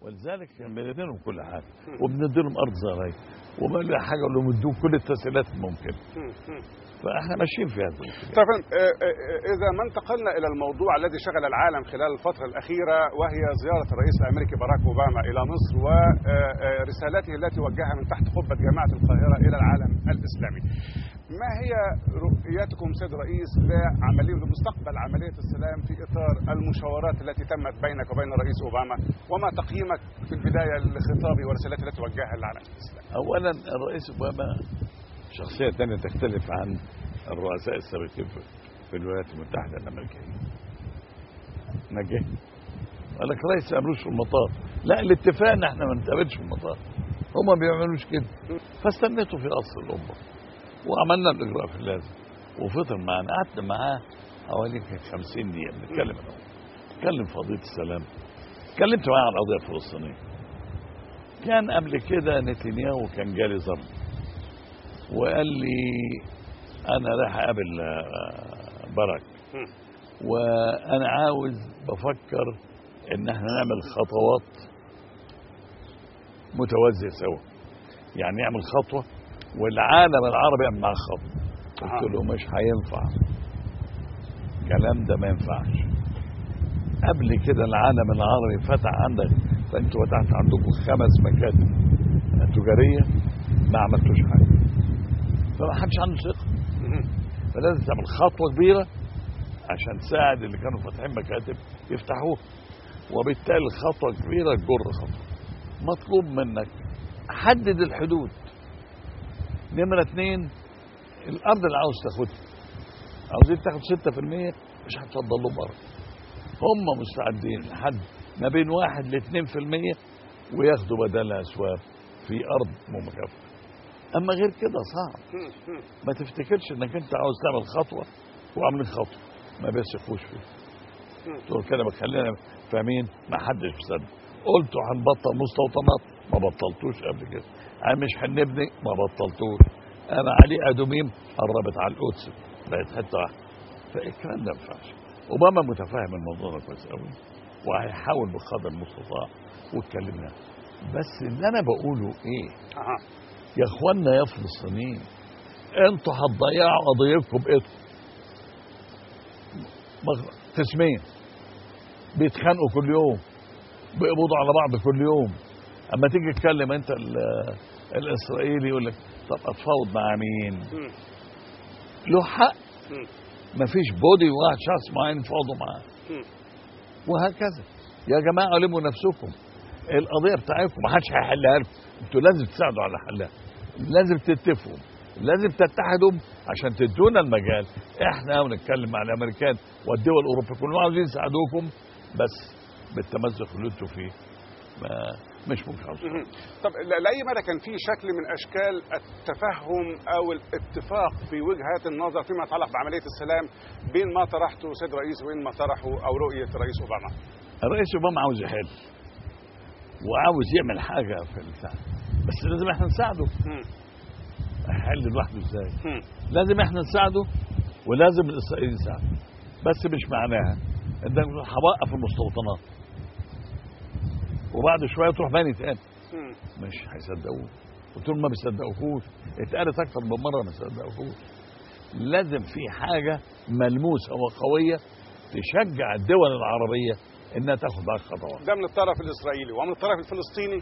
ولذلك بنديلهم كل حاجه وبنديلهم ارض زراعيه وما حاجه اقول لهم ادوهم كل التسهيلات الممكنه. فاحنا ماشيين في هذا. طيب اذا ما انتقلنا الى الموضوع الذي شغل العالم خلال الفتره الاخيره وهي زياره الرئيس الامريكي باراك اوباما الى مصر ورسالته التي وجهها من تحت قبه جامعه القاهره الى العالم الاسلامي. ما هي رؤيتكم سيد الرئيس لمستقبل عمليه السلام في اطار المشاورات التي تمت بينك وبين الرئيس اوباما، وما تقييمك في البدايه لخطابه ورسالته التي وجهها للعالم الاسلامي؟ اولا الرئيس اوباما شخصيه ثانيه تختلف عن الرؤساء السابقين في الولايات المتحده الامريكيه. نجح قال لك رئيس امروش في المطار، لا الاتفاق ان احنا ما نتقابلش في المطار، هم ما بيعملوش كده. فاستنيته في قصر القبه وعملنا الاجراء في اللازم وفطر معانا، قعدت معاه حوالي 50 دقيقه بنتكلم انا اتكلم في قضيه السلام، اتكلمت معاه عن القضيه الفلسطينيه. كان قبل كده نتنياهو كان جالي زرني وقال لي انا رايح اقابل باراك وانا عاوز بفكر ان احنا نعمل خطوات متوازيه سوا، يعني نعمل خطوه والعالم العربي يعمل معاه خطوه. قلت له مش هينفع الكلام ده، ما ينفعش. قبل كده العالم العربي فتح عندك، فانتوا فتحت عندكم 5 مكاتب تجاريه ما عملتوش حاجه، فما حدش عنده ثقه. فلازم تعمل خطوه كبيره عشان تساعد اللي كانوا فاتحين مكاتب يفتحوها، وبالتالي الخطوه الكبيره تجر خطوه. مطلوب منك حدد الحدود. نمره 2 الارض اللي عاوز تاخدها، عاوزين تاخد 6% مش هتفضل له بره. هم مستعدين لحد ما بين 1 ل 2% وياخدوا بدلها اسواق في ارض مكافئه. اما غير كده صعب. ما تفتكرش انك انت عاوز تعمل خطوه وعاملين خطوه ما بيثقوش فيه. تقول كده بخلينا فاهمين، ما حدش مصدق. قلتوا هنبطل مستوطنات ما بطلتوش قبل كده، انا مش هنبني ما بطلتوش، انا علي ادوميم قربت على القدس بقت حته واحده. فالكلام ده ما ينفعش. اوباما متفاهم الموضوع ده كويس قوي وهيحاول بقدر المستطاع واتكلمنا. بس اللي انا بقوله ايه؟ يا اخوانا يا فلسطينيين، انتوا هتضيعوا قضيتكم بايدكم. قسمين بيتخانقوا كل يوم، بيقبضوا على بعض كل يوم. اما تيجي تتكلم انت الاسرائيلي يقول لك طب اتفاوض مع مين؟ له حق. مفيش بودي واحد شخص معين يفاوضوا معاه. وهكذا. يا جماعه علموا نفسكم، القضيه بتاعتكم ما حدش هيحلها لكم، انتوا لازم تساعدوا على حلها، لازم تتفقوا، لازم تتحدوا عشان تدونا المجال. احنا بنتكلم مع الامريكان والدول الاوروبيه كلهم عاوزين يساعدوكم، بس بالتمزق اللي انتوا فيه مش ممكن. طب لاي مدى كان في شكل من اشكال التفهم او الاتفاق في وجهات النظر فيما يتعلق بعمليه السلام بين ما طرحته سيد الرئيس وبين ما طرحه او رؤيه الرئيس اوباما؟ الرئيس اوباما عاوز يحل وعاوز يعمل حاجه في البتاع، بس لازم احنا نساعده. هيحل لوحده ازاي؟ لازم احنا نساعده ولازم الاسرائيليين يساعدوا، بس مش معناها انك هوقف المستوطنات وبعد شويه تروح باني تاني. مش هيصدقوه، وطول ما بيصدقوكوش اتقالت اكتر من مره ما صدقوكوش. لازم في حاجه ملموسه وقويه تشجع الدول العربيه انها تاخد معاك خطوات. ده من الطرف الاسرائيلي ومن الطرف الفلسطيني.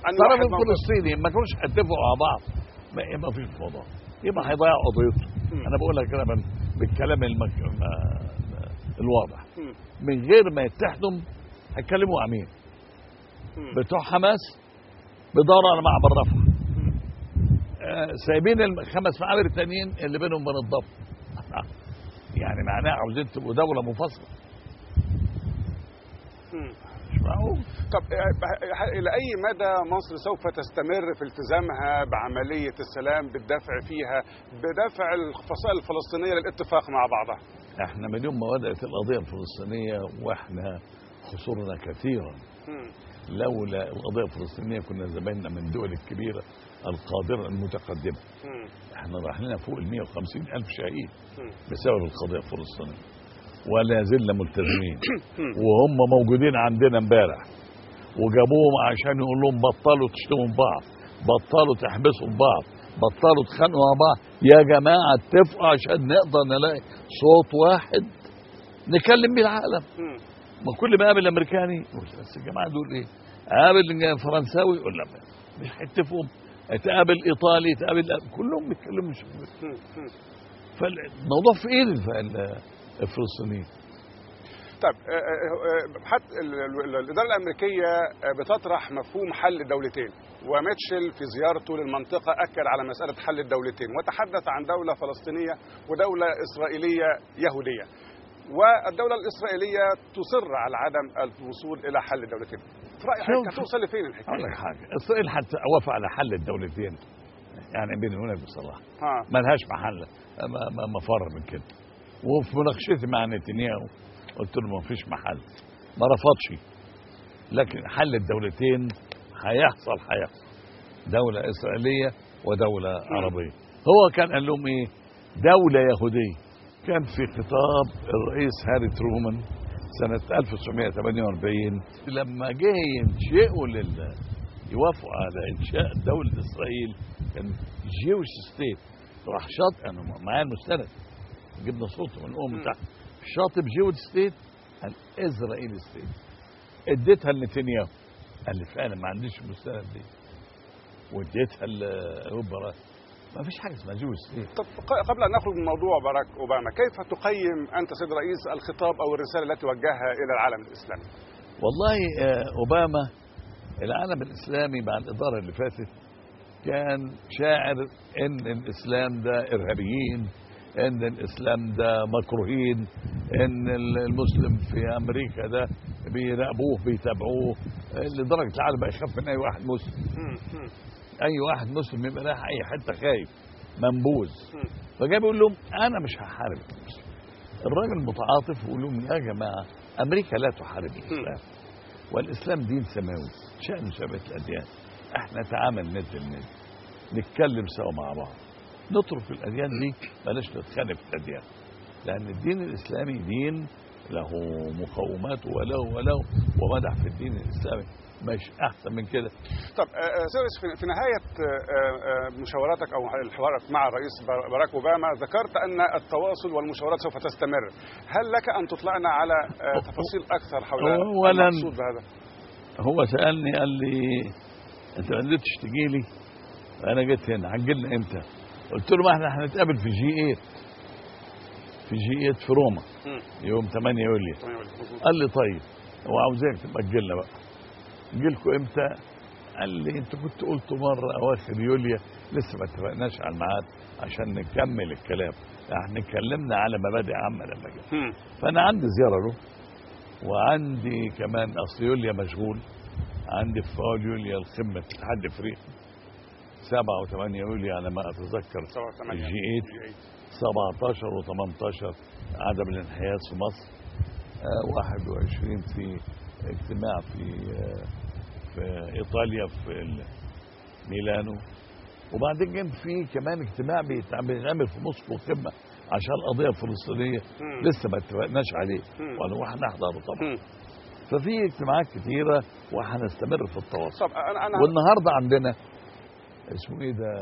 الطرف الفلسطيني ما كانوش هيتفقوا مع بعض ما فيش موضوع، يبقى هيضيعوا قضيته. انا بقول لك كده بالكلام الواضح. من غير ما يتحدوا هيتكلموا عن مين؟ بتوع حماس بيدوروا على معبر رفح، سايبين ال5 معابر التانيين اللي بينهم وبين الضفه. يعني معناه عاوزين تبقوا دوله منفصله. مش معقول. طب الى اي مدى مصر سوف تستمر في التزامها بعمليه السلام بالدفع فيها بدفع الفصائل الفلسطينيه للاتفاق مع بعضها؟ احنا من يوم ما بدات القضيه الفلسطينيه واحنا خسرنا كثيرا. لولا القضيه الفلسطينيه كنا زماننا من الدول الكبيره القادره المتقدمه. احنا راح لنا فوق ال 150,000 شهيد بسبب القضيه الفلسطينيه، ولا زلنا ملتزمين وهم موجودين عندنا امبارح وجابوهم عشان يقول لهم بطلوا تشتموا بعض، بطلوا تحبسوا بعض، بطلوا تخانقوا مع بعض، يا جماعه اتفقوا عشان نقدر نلاقي صوت واحد نكلم بيه العالم. ما كل ما قابل امريكاني يقول بس الجماعه دول ايه؟ قابل فرنساوي يقول لا مش هيتفقوا، تقابل ايطالي، تقابل كلهم بيتكلموا مش فالموضوع في ايه الفلسطينيين؟ طيب حتى الإدارة الأمريكية بتطرح مفهوم حل الدولتين، وميتشل في زيارته للمنطقة أكد على مسألة حل الدولتين وتحدث عن دولة فلسطينية ودولة إسرائيلية يهودية، والدولة الإسرائيلية تصر على عدم الوصول إلى حل الدولتين. في رأيك هتوصل لفين الحكاية؟ أقول لك حاجة، إسرائيل هتوافق على حل الدولتين يعني بيني وبينك بصراحة ما لهاش محل مفر من كده. وفي مناقشتي مع نتنياهو قلت له ما فيش محل، ما رفضش، لكن حل الدولتين هيحصل دولة إسرائيلية ودولة عربية. هو كان قال لهم إيه؟ دولة يهودية. كان في خطاب الرئيس هاري ترومان سنة 1948 لما جه ينشئوا يوافقوا على إنشاء دولة إسرائيل، كان جيوش ستيت، راح شاط أنا معايا المستند جبنا صوته من الأم تحت شاطب جيوش ستيت الإسرائيل ستيت، اديتها لنتنياهو قال لي فعلا ما عنديش المستند دي، واديتها لأوبرا. ما فيش حاجه اسمها جيوش ستيت. طب قبل ان نخرج من موضوع باراك اوباما، كيف تقيم انت سيد رئيس الخطاب او الرساله التي وجهها الى العالم الاسلامي؟ والله اوباما العالم الاسلامي مع الاداره اللي فاتت كان شاعر ان الاسلام ده ارهابيين، ان الاسلام ده مكروهين، ان المسلم في امريكا ده بيراقبوه بيتابعوه، لدرجه العالم بقى يخاف من اي واحد مسلم. اي واحد مسلم يبقى رايح اي حته خايف منبوذ. فجاي بيقول لهم انا مش هحارب المسلم. الراجل متعاطف ويقول لهم يا جماعه امريكا لا تحارب الاسلام، والاسلام دين سماوي شأن شبكه الاديان، احنا نتعامل ند لند، نتكلم سوا مع بعض، نترك الاديان دي، بلاش نتخانق في الاديان، لان الدين الاسلامي دين له مقوماته وله ومدح في الدين الاسلامي مش احسن من كده. طب سيريس، في نهايه مشاوراتك او الحوار مع الرئيس باراك اوباما ذكرت ان التواصل والمشاورات سوف تستمر، هل لك ان تطلعنا على تفاصيل اكثر حول المقصود بهذا؟ هو سالني قال لي انت ما قدرتش تجي لي، انا جيت هنا، هتجي لنا امتى؟ قلت له ما احنا هنتقابل في G8 في روما يوم 8 يوليو. قال لي طيب هو عاوزاك تبقى تجي لنا بقى، نجيلكوا امتى؟ قال لي انت كنت قلت مره اواخر يوليو، لسه ما اتفقناش على الميعاد عشان نكمل الكلام، احنا اتكلمنا على مبادئ عامه لما جيت. فانا عندي زياره له، وعندي كمان اصل يوليو مشغول، عندي في اول يوليو القمه الاتحاد الافريقي 7 و8 يوليو على ما اتذكر G8 17 و18 عدم الانحياز في مصر، 21 في اجتماع في ايطاليا في ميلانو، وبعدين كان في كمان اجتماع بيتعمل في موسكو قمه عشان القضيه الفلسطينيه لسه ما اتفقناش عليه وهنروح نحضره طبعا. ففي اجتماعات كثيره وهنستمر في التواصل. والنهارده عندنا اسمه ايه ده